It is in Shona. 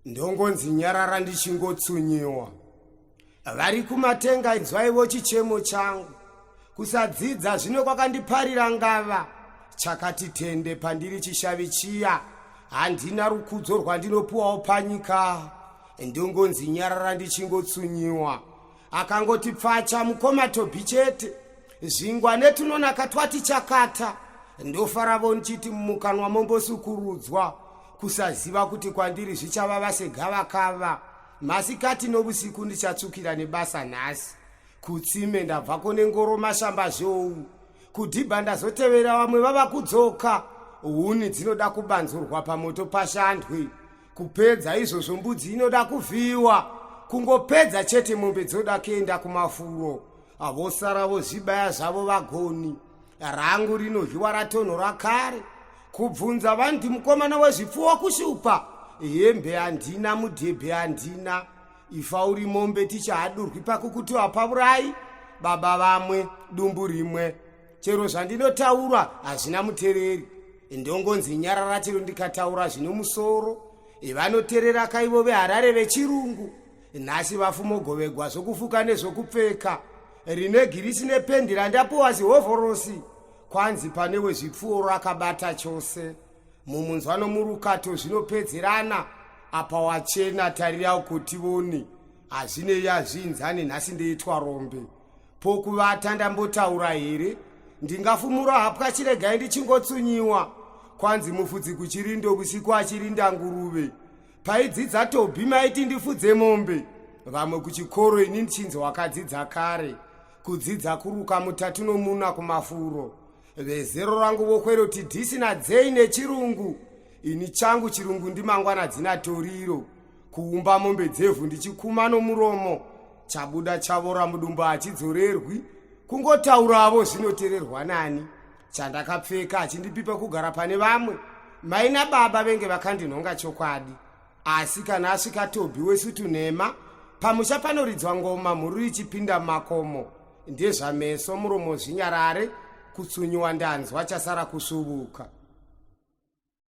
ndongonzi nyarara ndichingotsunyiwa. Vari kumatenga inzwaiwo chichemo changu. Kusadzidza zvino kwakandiparira ngava. Chakati tende pandiri chishavi chiya. Handina rukudzo rwandinopuwawo panyika. Ndongonzi nyarara ndichingotsunyiwa. Akangoti pfacha mukoma Tobhi chete. Zvingwa netunonaka twati chakata. Ndofaravo nchiti mumukanwa mombosukurudzwa. Kusaziva kuti kwandiri zvichavava segavakava. Masikati nobusiku ndichatsukira nebasa nhasi. Kutsime ndabvako nengoro mashamba zhou. Kudhibha ndazotevera vamwe vava kudzoka. Huni dzinoda kubanzurwa pamoto pashandwe. Kupedza izvozvo mbudzi inoda kuvhiyiwa. Kungopedza chete mombe dzoda kuenda kumafuro. Avosara vozvibaya zvavo vagoni. Rangu rinovhiwa ratonhora kare. Kubvunza vanti mukomana wezvipfuwo kushupa. Hembe handina, mudhebhe handina. Ifa uri mombe tichahadurwi pakukutiwa pavurai. Baba vamwe, dumbu rimwe. Chero zvandinotaura hazvina mutereri. Ndongonzi nyarara chero ndikataura zvino musoro. Vanoterera kaivo veHarare vechirungu. Nhasi vafumogovegwa zvokufuka nezvokupfeka. Rine girisi nependi randapuwa zihovhorosi. Kwanzi pane wezvipfuwo rakabata chose. Mumunzwano murukato zvinopedzerana. Apa wachena tarira ukutivoni. Hazvinei azvinzane nhasi ndeitwa rombe. Pokuvata ndambotaura here. Ndingafumura hapwa chiregai ndichingotsunyiwa. Kwanzi mufudzi kuchirindo usiku achirinda nguruve. Paidzidza Tobhi maiti ndifudze mombe. Vamwe kuchikoro ini ndichinzi wakadzidza kare. Kudzidza kuruka mutatu nomuna kumafuro. Vezero rangu vokweroti dhisina dzei nechirungu. Ini changu chirungu ndimangwana dzina toriro. Kuumba mombe dzevhu ndichikuma nomuromo. Chabuda chavora mudumbu hachidzorerwi. Kungotauravo zvinotererwa nani. Chandakapfeka hachindipipe kugara pane vamwe. Mai nababa venge vakandinhonga chokwadi. Asi kana asvika Tobhi wesutu nhema, pamusha panoridzwa ngoma mhuru ichipinda mumakomo. Ndezvameso muromo zvinyarare. Kutsunyiwa ndanzwa chasara kusuvuka.